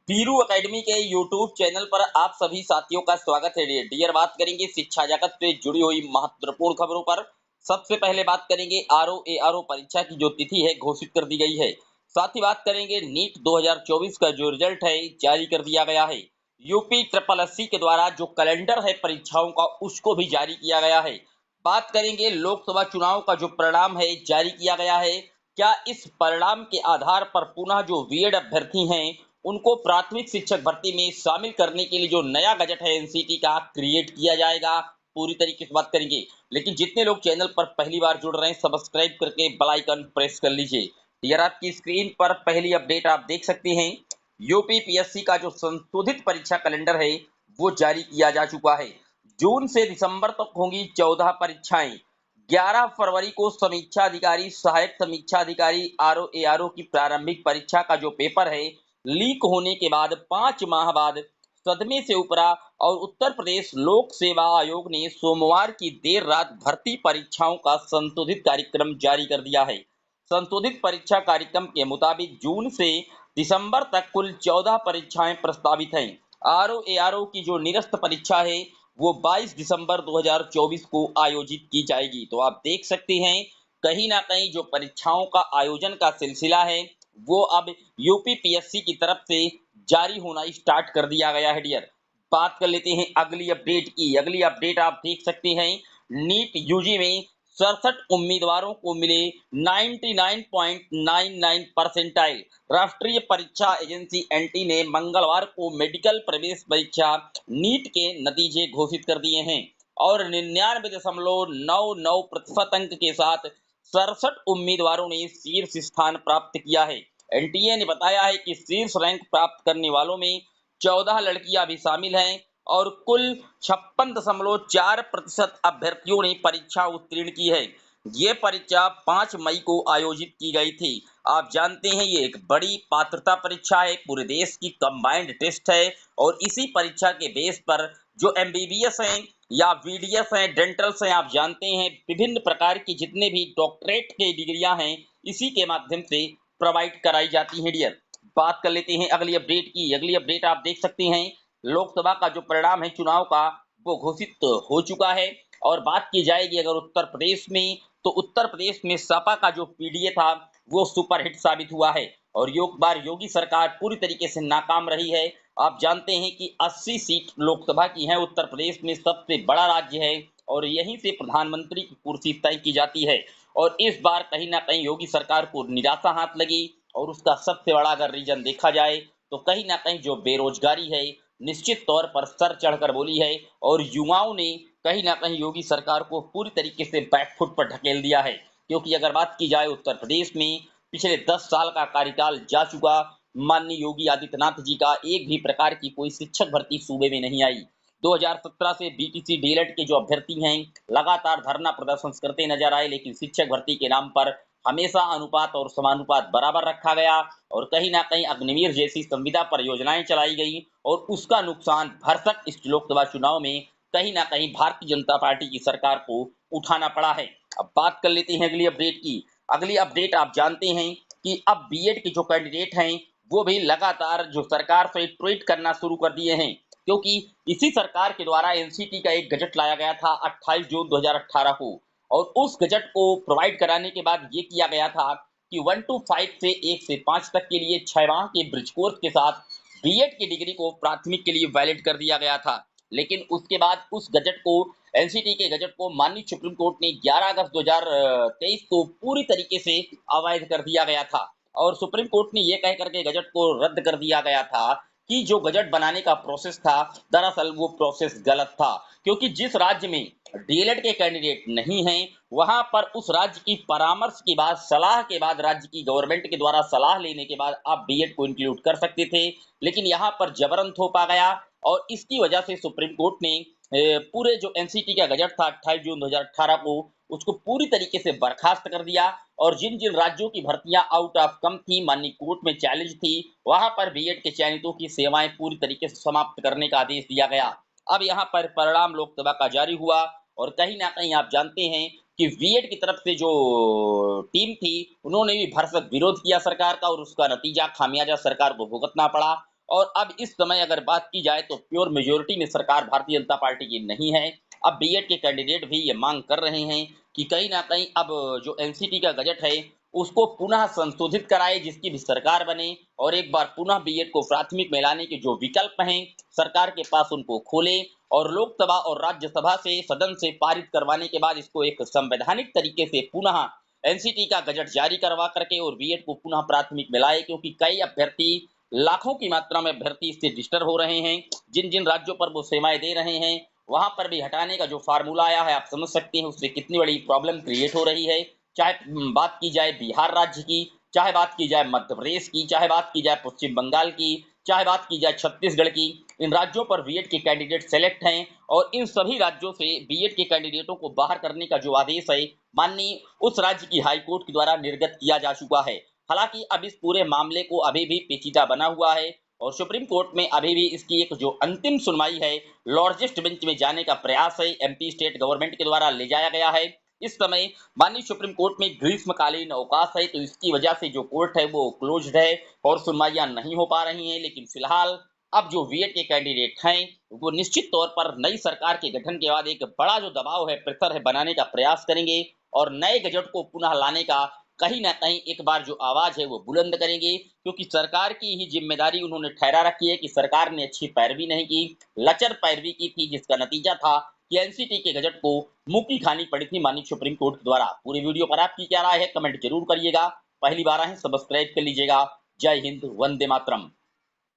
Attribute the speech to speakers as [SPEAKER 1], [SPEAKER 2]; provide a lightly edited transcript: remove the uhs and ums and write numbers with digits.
[SPEAKER 1] Veeru academy के YouTube channel पर आप सभी साथियों का स्वागत है। डियर, बात करेंगे शिक्षा जगत से जुड़ी हुई महत्वपूर्ण खबरों पर। सबसे पहले बात करेंगे आरओ परीक्षा की जो तिथि है घोषित कर दी गई है। साथ ही बात करेंगे नीट 2024 का जो रिजल्ट है जारी कर दिया गया है। यूपी ट्रिपल एससी के द्वारा जो कैलेंडर है परीक्षाओं का उसको भी जारी किया गया है। बात करेंगे लोकसभा चुनाव का जो परिणाम है जारी किया गया है। क्या इस परिणाम के आधार पर पुनः जो बीएड अभ्यर्थी हैं उनको प्राथमिक शिक्षक भर्ती में शामिल करने के लिए जो नया गजट है एनसीटी का क्रिएट किया जाएगा, पूरी तरीके से बात करेंगे। लेकिन जितने लोग चैनल पर पहली बार जुड़ रहे हैं सब्सक्राइब करके बेल आइकन प्रेस कर लीजिए। यार, आपकी स्क्रीन पर पहली अपडेट आप देख सकते हैं। यूपी पीएससी का जो संशोधित परीक्षा कैलेंडर है वो जारी किया जा चुका है। जून से दिसंबर तक होंगी 14 परीक्षाएं। 11 फरवरी को समीक्षा अधिकारी, सहायक समीक्षा अधिकारी, आरओ की प्रारंभिक परीक्षा का जो पेपर है लीक होने के बाद 5 माह बाद सदमे से उपरा और उत्तर प्रदेश लोक सेवा आयोग ने सोमवार की देर रात भर्ती परीक्षाओं का संशोधित कार्यक्रम जारी कर दिया है। संशोधित परीक्षा कार्यक्रम के मुताबिक जून से दिसंबर तक कुल 14 परीक्षाएं प्रस्तावित हैं। आरओ की जो निरस्त परीक्षा है वो 22 दिसंबर 2024 को आयोजित की जाएगी। तो आप देख सकते हैं कहीं ना कहीं जो परीक्षाओं का आयोजन का सिलसिला है वो अब यूपी पीएससी की तरफ से जारी होना स्टार्ट कर दिया गया है। डियर, बात कर लेते हैं अगली अपडेट की। अगली अपडेट आप देख सकते हैं नीट यूजी में 67 उम्मीदवारों को मिले 99.99 परसेंटाइल। राष्ट्रीय परीक्षा एजेंसी एनटी ने मंगलवार को मेडिकल प्रवेश परीक्षा नीट के नतीजे घोषित कर दिए हैं और 99.99% अंक के साथ 67 उम्मीदवारों ने शीर्ष स्थान प्राप्त किया है। एनटीए ने बताया है कि शीर्ष रैंक प्राप्त करने वालों में 14 लड़कियां भी शामिल हैं और कुल 56.4% अभ्यर्थियों ने परीक्षा उत्तीर्ण की है। ये परीक्षा 5 मई को आयोजित की गई थी। आप जानते हैं ये एक बड़ी पात्रता परीक्षा है, पूरे देश की कंबाइंड टेस्ट है और इसी परीक्षा के बेस पर जो एमबीबीएस हैं या वीडीएस हैं, डेंटल्स हैं, आप जानते हैं विभिन्न प्रकार की जितने भी डॉक्टरेट की डिग्रियां हैं इसी के माध्यम से प्रोवाइड कराई जाती है। डियर, बात कर लेते हैं अगली अपडेट की। अगली अपडेट आप देख सकते हैं लोकसभा का जो परिणाम है चुनाव का वो घोषित हो चुका है और बात की जाएगी अगर उत्तर प्रदेश में, तो उत्तर प्रदेश में सपा का जो पीडीए था वो सुपरहिट साबित हुआ है और बार योगी सरकार पूरी तरीके से नाकाम रही है। आप जानते हैं कि 80 सीट लोकसभा की है, उत्तर प्रदेश में सबसे बड़ा राज्य है और यहीं से प्रधानमंत्री की कुर्सी तय की जाती है और इस बार कहीं ना कहीं योगी सरकार को निराशा हाथ लगी और उसका सबसे बड़ा अगर रीजन देखा जाए तो कहीं ना कहीं जो बेरोजगारी है निश्चित तौर पर सर चढ़कर बोली है और युवाओं ने कहीं ना कहीं योगी सरकार को पूरी तरीके से बैकफुट पर ढकेल दिया है। क्योंकि अगर बात की जाए उत्तर प्रदेश में पिछले 10 साल का कार्यकाल जा चुका, माननीय योगी आदित्यनाथ जी का एक भी प्रकार की कोई शिक्षक भर्ती सूबे में नहीं आई। 2017 से बीटीसी डीएलएड के जो अभ्यर्थी हैं लगातार धरना प्रदर्शन करते नजर आए, लेकिन शिक्षक भर्ती के नाम पर हमेशा अनुपात और समानुपात बराबर रखा गया और कहीं ना कहीं अग्निवीर जैसी संविदा परियोजनाएं चलाई गई और उसका नुकसान भरसक इस लोकसभा चुनाव में कहीं ना कहीं भारतीय जनता पार्टी की सरकार को उठाना पड़ा है। अब बात कर लेते हैं अगली अपडेट की। अगली अपडेट आप जानते हैं कि अब बीएड के जो कैंडिडेट हैं वो भी लगातार जो सरकार से ट्वीट करना शुरू कर दिए हैं, क्योंकि इसी सरकार के द्वारा एनसीटी का एक गजट लाया गया था 28 जून 2018 को और उस गजट को प्रोवाइड कराने के बाद ये किया गया था कि 1 to 5 से 1 से 5 तक के लिए 6 माह के ब्रिज कोर्स के साथ बीएड की डिग्री को प्राथमिक के लिए वैलिड कर दिया गया था। लेकिन उसके बाद उस गजट को, एनसीटी के गजट को माननीय सुप्रीम कोर्ट ने 11 अगस्त 2023 को पूरी तरीके से अवैध कर दिया गया था और सुप्रीम कोर्ट ने यह कह करके गजट को रद्द कर दिया गया था कि जो गजट बनाने का प्रोसेस था दरअसल वो प्रोसेस गलत था, क्योंकि जिस राज्य में डीएलएड के कैंडिडेट नहीं हैं वहां पर उस राज्य की परामर्श के बाद, सलाह के बाद, राज्य की गवर्नमेंट के द्वारा सलाह लेने के बाद आप बीएड को इंक्लूड कर सकते थे, लेकिन यहाँ पर जबरन थोपा गया और इसकी वजह से सुप्रीम कोर्ट ने पूरे जो एनसीटी का गजट था 28 जून 2018 को उसको पूरी तरीके से बर्खास्त कर दिया और जिन जिन राज्यों की भर्तियां आउट ऑफ कम थी, माननीय कोर्ट में चैलेंज थी, वहां पर बीएड के चयनितों की सेवाएं पूरी तरीके से समाप्त करने का आदेश दिया गया। अब यहाँ पर परिणाम लोकसभा का जारी हुआ और कहीं ना कहीं आप जानते हैं कि बीएड की तरफ से जो टीम थी उन्होंने भी भरसक विरोध किया सरकार का और उसका नतीजा खामियाजा सरकार को भुगतना पड़ा और अब इस समय अगर बात की जाए तो प्योर मेजोरिटी में सरकार भारतीय जनता पार्टी की नहीं है। अब बीएड के कैंडिडेट भी ये मांग कर रहे हैं कि कहीं ना कहीं अब जो एनसीटी का बजट है उसको पुनः संशोधित कराए, जिसकी भी सरकार बने और एक बार पुनः बीएड को प्राथमिक में लाने के जो विकल्प हैं सरकार के पास उनको खोले और लोकसभा और राज्यसभा से सदन से पारित करवाने के बाद इसको एक संवैधानिक तरीके से पुनः एनसीटी का गजट जारी करवा करके और बीएड को पुनः प्राथमिक में लाए, क्योंकि कई अभ्यर्थी लाखों की मात्रा में अभ्यर्थी इससे रजिस्टर हो रहे हैं। जिन जिन राज्यों पर वो सेवाएं दे रहे हैं वहां पर भी हटाने का जो फार्मूला आया है आप समझ सकते हैं उससे कितनी बड़ी प्रॉब्लम क्रिएट हो रही है। चाहे बात की जाए बिहार राज्य की, चाहे बात की जाए मध्य प्रदेश की, चाहे बात की जाए पश्चिम बंगाल की, चाहे बात की जाए छत्तीसगढ़ की, इन राज्यों पर बीएड के कैंडिडेट सेलेक्ट हैं और इन सभी राज्यों से बीएड के कैंडिडेटों को बाहर करने का जो आदेश है माननीय उस राज्य की हाईकोर्ट के द्वारा निर्गत किया जा चुका है। हालांकि अब इस पूरे मामले को अभी भी पेचीदा बना हुआ है और सुप्रीम कोर्ट में अभी भी इसकी एक जो अंतिम सुनवाई है लार्जेस्ट बेंच में जाने का प्रयास है एमपी स्टेट गवर्नमेंट के द्वारा ले जाया गया है। इस समय माननीय सुप्रीम कोर्ट में ग्रीष्मकालीन अवकाश है तो इसकी वजह से जो कोर्ट है वो क्लोज्ड है और सुनवाइयां नहीं हो पा रही हैं। लेकिन फिलहाल अब जो बीएड के कैंडिडेट हैं वो निश्चित तौर पर नई सरकार के गठन के बाद एक बड़ा जो दबाव है प्रेशर है बनाने का प्रयास करेंगे और नए गजट को पुनः लाने का कहीं ना कहीं एक बार जो आवाज है वो बुलंद करेंगे, क्योंकि सरकार की ही जिम्मेदारी उन्होंने ठहरा रखी है कि सरकार ने अच्छी पैरवी नहीं की, लचर पैरवी की थी, जिसका नतीजा था कि एनसीटी के गजट को मुक्की खानी पड़ी थी माननीय सुप्रीम कोर्ट के द्वारा। पूरी वीडियो पर आपकी क्या राय है कमेंट जरूर करिएगा। पहली बार आए सब्सक्राइब कर लीजिएगा। जय हिंद, वंदे मातरम।